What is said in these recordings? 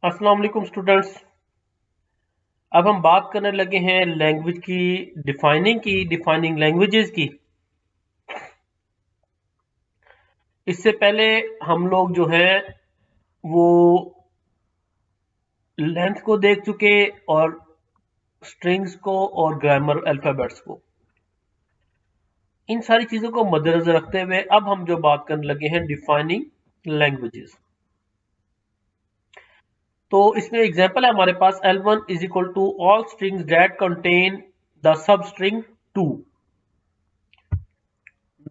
अस्सलाम वालेकुम स्टूडेंट्स। अब हम बात करने लगे हैं लैंग्वेज की डिफाइनिंग लैंग्वेजेस की। इससे पहले हम लोग जो है वो लेंथ को देख चुके और स्ट्रिंग्स को और ग्रामर अल्फाबेट्स को। इन सारी चीजों को मद्देनजर रखते हुए अब हम जो बात करने लगे हैं डिफाइनिंग लैंग्वेजेस। तो इसमें एग्जांपल है हमारे पास L1 is equal to all strings that contain the substring 2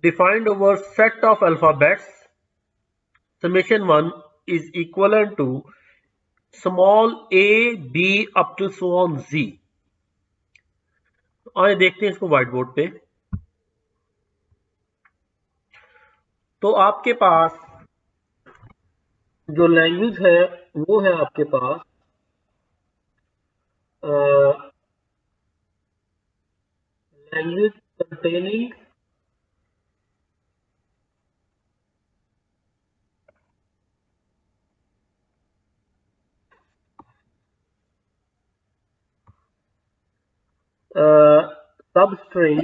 defined over set of alphabets. Summation 1 is equivalent to small a b up to so on z. आइए देखते हैं इसको white board पे। तो आपके पास जो लैंग्वेज है वो है आपके पास language containing substring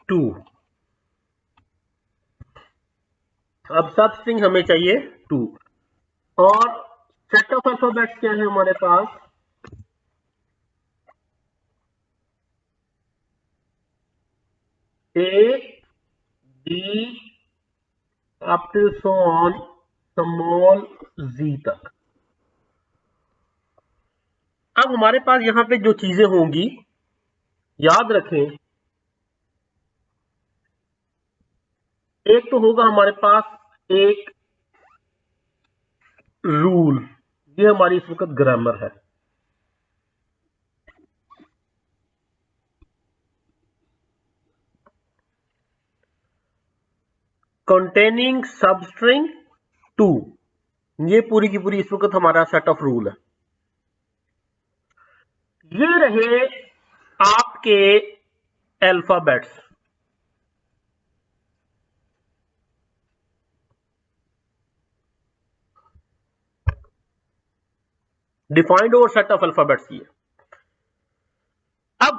two. अब सब स्ट्रिंग हमें चाहिए 2 और सेट ऑफ अल्फाबेट्स क्या है हमारे पास A B up to so on small z तक। अब हमारे पास यहां पे जो चीजें होंगी याद रखें, एक तो होगा हमारे पास एक रूल, ये हमारी इस वक्त ग्रामर है। कंटेनिंग सब स्ट्रिंग 2, ये पूरी की पूरी इस वक्त हमारा सेट ऑफ रूल है। ये रहे आपके अल्फाबेट्स। डिफाइंड और सेट ऑफ अल्फाबेट्स ये। अब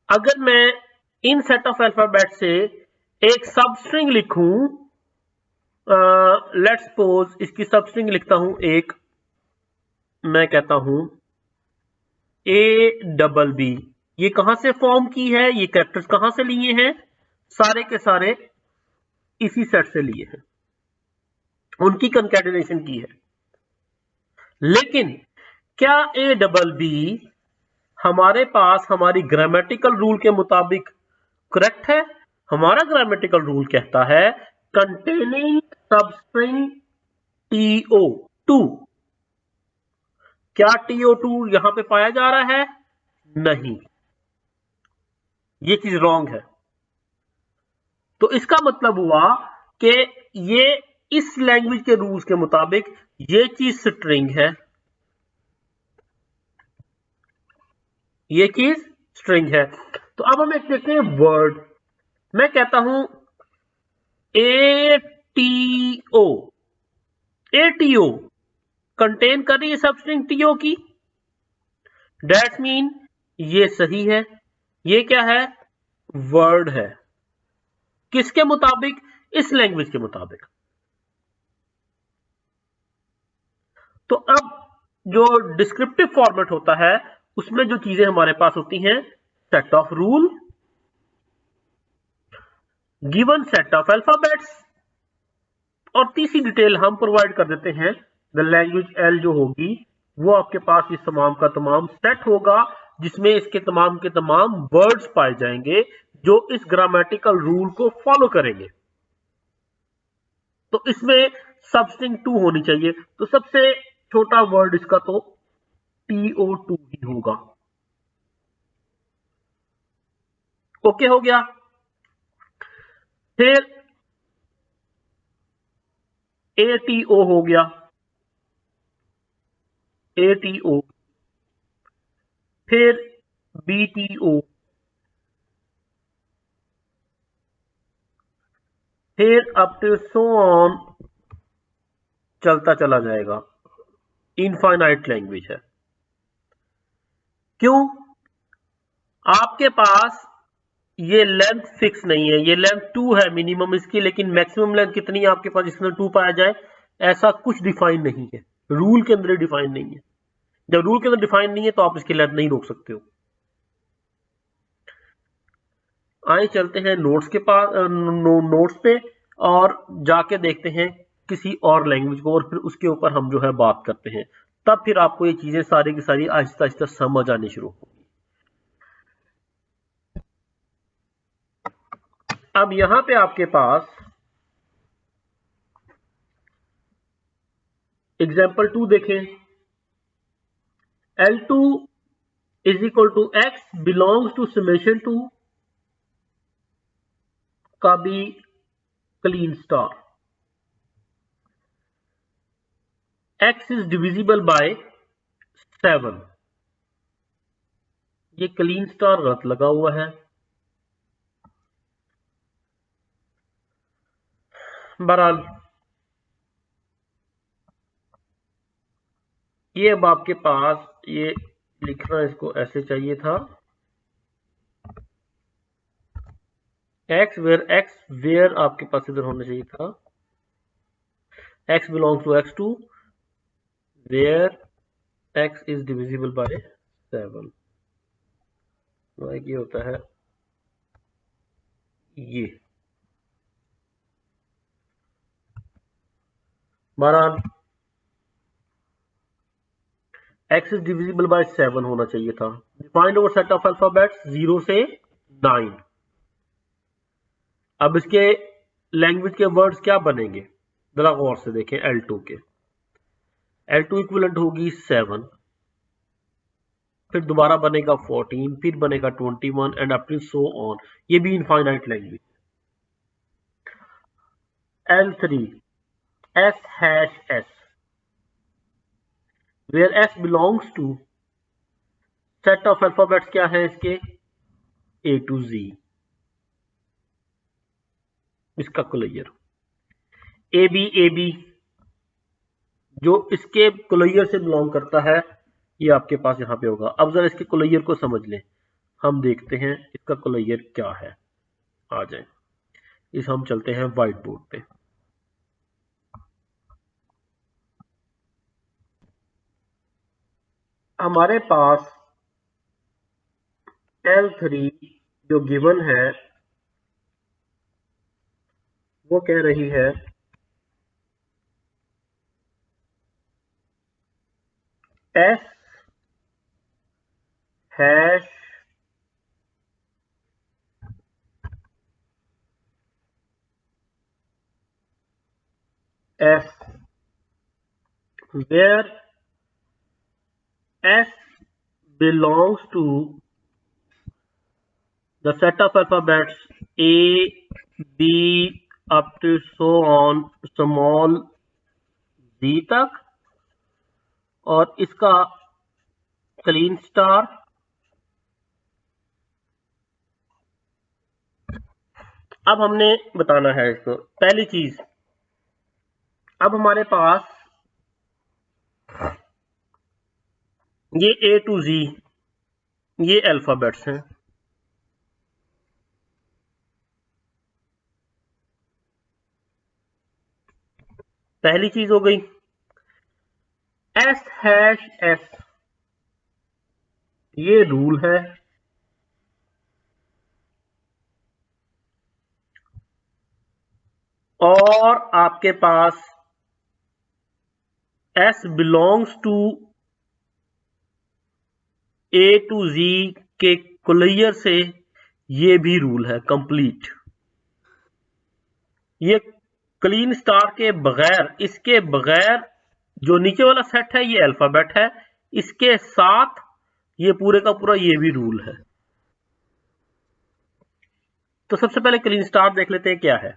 अगर मैं इन सेट ऑफ अल्फाबेट से एक सब स्ट्रिंग लिखूं, लेट्स सपोज इसकी सब स्ट्रिंग लिखता हूं एक, मैं कहता हूं A B। ये कहां से फॉर्म की है, ये कैरेक्टर्स कहां से लिए हैं, सारे के सारे इसी सेट से लिए हैं, उनकी कंकैटिनेशन की है। लेकिन क्या A हमारे पास हमारी ग्रामेटिकल रूल के मुताबिक करेक्ट है? हमारा ग्रामेटिकल रूल कहता है कंटेनिंग सबस्ट्रिंग TO2। क्या TO2 यहां पे पाया जा रहा है? नहीं, ये चीज रॉन्ग है। तो इसका मतलब हुआ कि ये इस लैंग्वेज के रूल्स के मुताबिक ये चीज स्ट्रिंग है, ये चीज स्ट्रिंग है। तो अब हम एक देखते हैं वर्ड। मैं कहता हूं ATO, ATO कंटेन कर रही है सब स्ट्रिंग TO की, दैट मीन ये सही है। ये क्या है? वर्ड है। किसके मुताबिक? इस लैंग्वेज के मुताबिक। तो अब जो डिस्क्रिप्टिव फॉर्मेट होता है उसमें जो चीजें हमारे पास होती हैं, set of rule, given set of alphabets, और तीसरी डिटेल हम प्रोवाइड कर देते हैं द लैंग्वेज L जो होगी वो आपके पास इस तमाम का तमाम सेट होगा जिसमें इसके तमाम के तमाम वर्ड्स पाए जाएंगे जो इस ग्रामेटिकल रूल को फॉलो करेंगे। तो इसमें सबस्ट्रिंग 2 होनी चाहिए। तो सबसे छोटा वर्ड इसका तो TO2 ही होगा। ओके हो गया। फिर ATO हो गया, ATO, फिर BTO, फिर अप टू सो ऑन चलता चला जाएगा। इनफाइनाइट लैंग्वेज है। क्यों? आपके पास ये लेंथ फिक्स नहीं है, ये लेंथ 2 है मिनिमम इसकी, लेकिन मैक्सिमम लेंथ कितनी है आपके पास जिसमें 2 पाया जाए, ऐसा कुछ डिफाइन नहीं है, रूल के अंदर डिफाइन नहीं है। जब रूल के अंदर डिफाइन नहीं है तो आप इसकी लेंथ नहीं रोक सकते हो। आइए चलते हैं नोट्स के पास, नोट्स पे, और जाके देखते हैं किसी और लैंग्वेज को, और फिर उसके ऊपर हम जो है बात करते हैं। तब फिर आपको ये चीजें सारी की सारी आहिस्ता आहिस्ता समझ आनी शुरू होगी। अब यहां पे आपके पास एग्जाम्पल 2 देखें। L2 is equal to x belongs to summation 2 का भी Kleene star, x is divisible by 7। ये क्लीन स्टार गलत लगा हुआ है। बहरहाल ये अब आपके पास ये लिखना इसको ऐसे चाहिए था, x वेयर आपके पास इधर होना चाहिए था, x belongs to x2 where x is divisible by 7। ये होता है ये। बहरहाल x इज डिविजिबल बाय 7 होना चाहिए था। Defined over set of alphabets 0 से 9। अब इसके लैंग्वेज के वर्ड्स क्या बनेंगे, जरा गौर से देखें। L2 के L2 इक्विवेलेंट होगी 7, फिर दोबारा बनेगा 14, फिर बनेगा 21 and up to so on. ये भी infinite language. L3 S hash S where S belongs to set of alphabets क्या है इसके, A to Z, इसका क्लोजर। AB जो इसके क्लोजर से बिलोंग करता है, ये आपके पास यहां पे होगा। अब जरा इसके क्लोजर को समझ लें, हम देखते हैं इसका क्लोजर क्या है। आ जाए, इस हम चलते हैं व्हाइट बोर्ड पे। हमारे पास L3 जो गिवन है वो कह रही है S hash S where S belongs to the set of alphabets A, B up to so on small z तक, और इसका क्लीन स्टार। अब हमने बताना है इसको पहली चीज। अब हमारे पास ये A to Z ये अल्फाबेट्स हैं। पहली चीज हो गई। S हैश S ये रूल है, और आपके पास S belongs to A to Z के क्लोजर से ये भी रूल है कंप्लीट। ये क्लीन स्टार के बगैर, इसके बगैर जो नीचे वाला सेट है ये अल्फाबेट है, इसके साथ ये पूरे का पूरा ये भी रूल है। तो सबसे पहले क्लीन स्टार देख लेते हैं क्या है।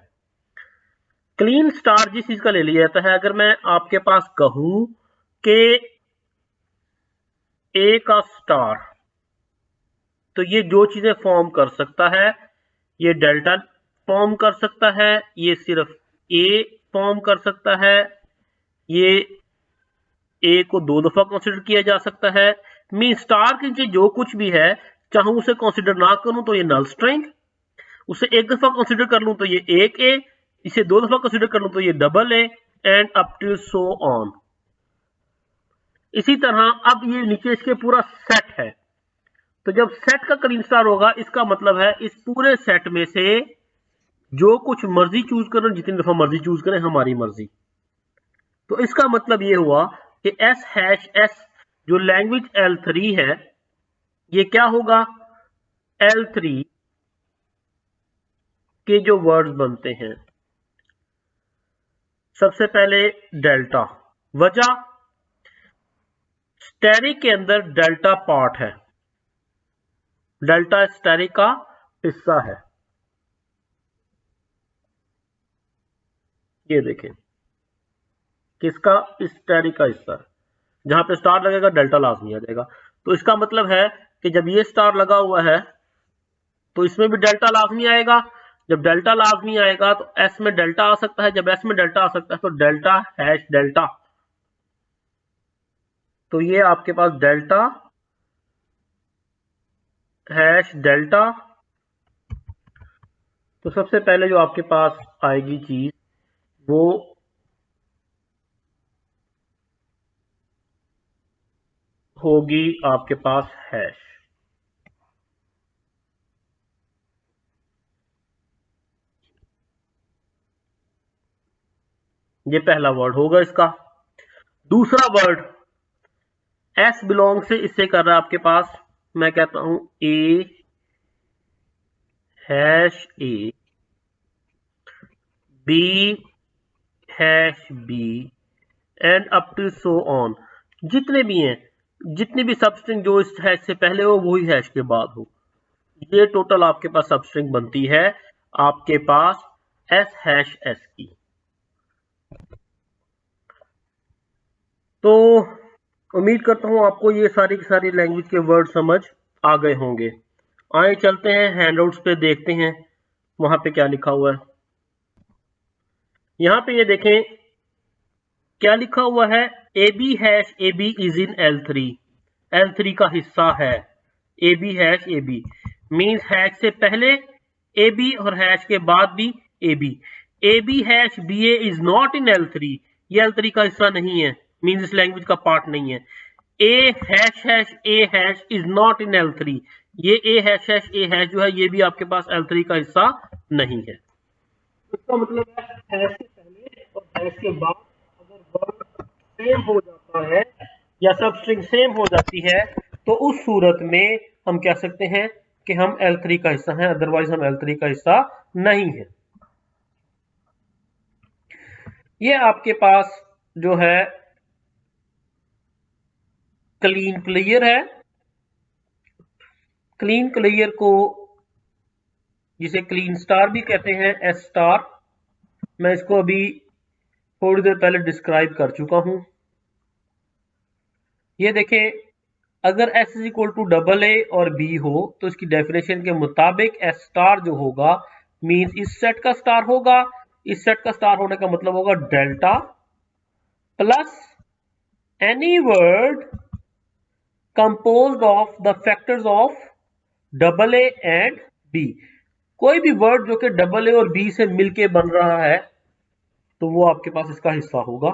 क्लीन स्टार जिस चीज का ले लिया जाता है, अगर मैं आपके पास कहूं कि ए का स्टार, तो ये जो चीजें फॉर्म कर सकता है, ये डेल्टा फॉर्म कर सकता है, ये सिर्फ ए फॉर्म कर सकता है, ये ए को 2 दफा कंसिडर किया जा सकता है। मीन स्टार के नीचे जो कुछ भी है, चाहूं उसे कंसिडर ना करूं तो ये नल स्ट्रिंग, उसे एक दफा कंसिडर कर लूं तो ये एक ए, इसे 2 दफा कंसिडर कर लूं तो ये double A, and up to so on. इसी तरह अब ये नीचे इसके पूरा सेट है, तो जब सेट का क्लीन स्टार होगा, इसका मतलब है इस पूरे सेट में से जो कुछ मर्जी चूज करें, जितनी दफा मर्जी चूज करें, हमारी मर्जी। तो इसका मतलब ये हुआ कि एस हैश एस जो लैंग्वेज L3 है, ये क्या होगा, L3 के जो वर्ड्स बनते हैं, सबसे पहले डेल्टा। वजह, स्टैरिक के अंदर डेल्टा पार्ट है, डेल्टा स्टैरिक का हिस्सा है। ये देखें, किसका, स्टैरिक का हिस्सा है। जहां पे स्टार लगेगा डेल्टा लाजमी आ जाएगा। तो इसका मतलब है कि जब ये स्टार लगा हुआ है तो इसमें भी डेल्टा लाजमी आएगा। जब डेल्टा लाजमी आएगा तो एस में डेल्टा आ सकता है, जब एस में डेल्टा आ सकता है तो डेल्टा हैश डेल्टा। तो ये आपके पास डेल्टा हैश डेल्टा। तो सबसे पहले जो आपके पास आएगी चीज वो होगी आपके पास हैश। ये पहला वर्ड होगा इसका। दूसरा वर्ड एस बिलोंग से इससे कर रहा है आपके पास, मैं कहता हूं A hash A, B hash B, and up to so on. जितने भी हैं, जितनी भी सबस्ट्रिंग जो इस हैश से पहले हो वही हैश के बाद हो, ये टोटल आपके पास सबस्ट्रिंग बनती है आपके पास एस हैश एस की। तो उम्मीद करता हूं आपको ये सारी की सारी लैंग्वेज के वर्ड समझ आ गए होंगे। आए चलते हैं हैंडआउट्स पे, देखते हैं वहां पे क्या लिखा हुआ है। यहां पे ये देखें क्या लिखा हुआ है, A B hash A B is in L3, L3 का हिस्सा है A B hash A B. Means hash से पहले ए बी और हैश के बाद भी A B. A B hash B A is not in L3, ये L3 का हिस्सा नहीं है, मीन्स इस लैंग्वेज का पार्ट नहीं है। A hash hash A hash is not in L3, ये A hash hash A hash जो है ये भी आपके पास L3 का हिस्सा नहीं है। इसका मतलब है हैश से पहले और हैश के बाद अगर वर्ड सेम हो जाता है या सब स्ट्रिंग सेम हो जाती है तो उस सूरत में हम कह सकते हैं कि हम L3 का हिस्सा हैं, अदरवाइज हम L3 का हिस्सा नहीं है। ये आपके पास जो है क्लीन क्लियर है। क्लीन क्लियर को जिसे क्लीन स्टार भी कहते हैं, एस स्टार, मैं इसको अभी थोड़ी देर पहले डिस्क्राइब कर चुका हूं। ये देखें, अगर S is equal to double A और बी हो तो इसकी डेफिनेशन के मुताबिक एस स्टार जो होगा मींस इस सेट का स्टार होगा। इस सेट का स्टार होने का मतलब होगा delta plus any word composed of the factors of double A and B. कोई भी वर्ड जो कि डबल ए और बी से मिलके बन रहा है तो वो आपके पास इसका हिस्सा होगा।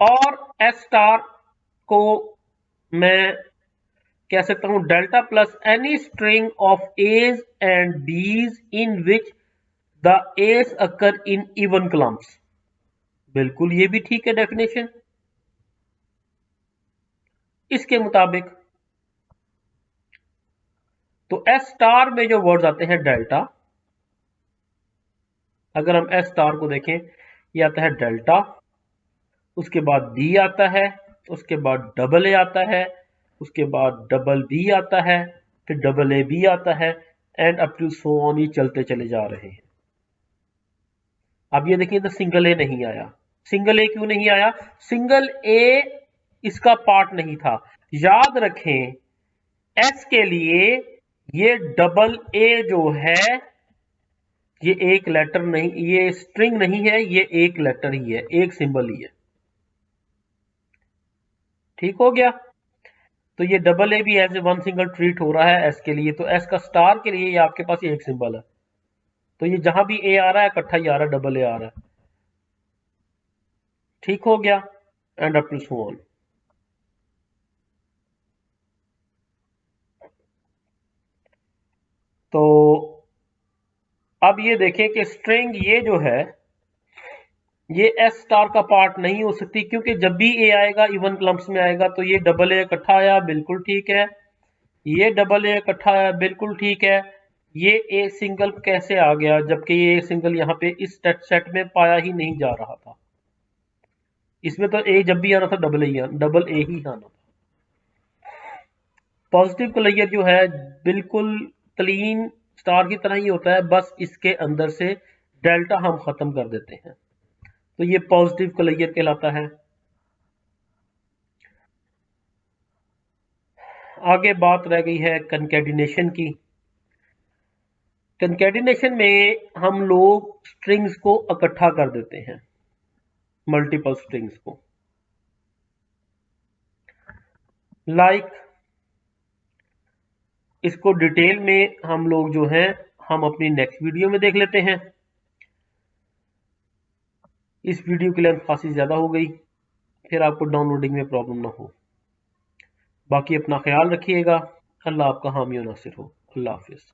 और एस स्टार को मैं कह सकता हूं delta plus any string of A's and B's in which the A's occur in even columns. बिल्कुल ये भी ठीक है डेफिनेशन इसके मुताबिक। तो एस स्टार में जो वर्ड्स आते हैं डेल्टा, अगर हम एस स्टार को देखें, ये आता है डेल्टा, उसके बाद बी आता है, उसके बाद डबल ए आता है, उसके बाद डबल बी आता है, फिर डबल ए बी आता है, and up to so on, ये चलते चले जा रहे हैं। अब ये देखिए तो सिंगल ए नहीं आया। सिंगल ए क्यों नहीं आया? सिंगल ए इसका पार्ट नहीं था। याद रखें एस के लिए ये डबल ए जो है ये एक लेटर नहीं, ये स्ट्रिंग नहीं है, ये एक लेटर ही है, एक सिंबल ही है। ठीक हो गया? तो ये डबल ए भी as a one single treat हो रहा है एस के लिए। तो एस का स्टार के लिए ये आपके पास एक सिंबल है, तो ये जहां भी ए आ रहा है इकट्ठा ही आ रहा है, डबल ए आ रहा है। ठीक हो गया? And up to so on. तो अब ये देखें कि स्ट्रिंग ये जो है ये एस स्टार का पार्ट नहीं हो सकती, क्योंकि जब भी ए आएगा इवन क्लम्प्स में आएगा। तो ये डबल ए इकट्ठा आया, बिल्कुल ठीक है। ये डबल ए इकट्ठा आया, बिल्कुल ठीक है। ये ए सिंगल कैसे आ गया जबकि ये सिंगल यहाँ पे इस सेट में पाया ही नहीं जा रहा था? इसमें तो ए जब भी आना था डबल ए ही आना था। पॉजिटिव क्लियर जो है बिल्कुल क्लीन स्टार की तरह ही होता है, बस इसके अंदर से डेल्टा हम खत्म कर देते हैं, तो ये पॉजिटिव क्लियर कहलाता है। आगे बात रह गई है कंकैटिनेशन की। कंकैटिनेशन में हम लोग स्ट्रिंग्स को इकट्ठा कर देते हैं, मल्टीपल स्ट्रिंग्स को। लाइक इसको डिटेल में हम लोग जो हैं हम अपनी नेक्स्ट वीडियो में देख लेते हैं। इस वीडियो की लेंथ खासी ज़्यादा हो गई, फिर आपको डाउनलोडिंग में प्रॉब्लम ना हो। बाकी अपना ख्याल रखिएगा। अल्लाह आपका हामी और नासिर हो। अल्लाह हाफिज़।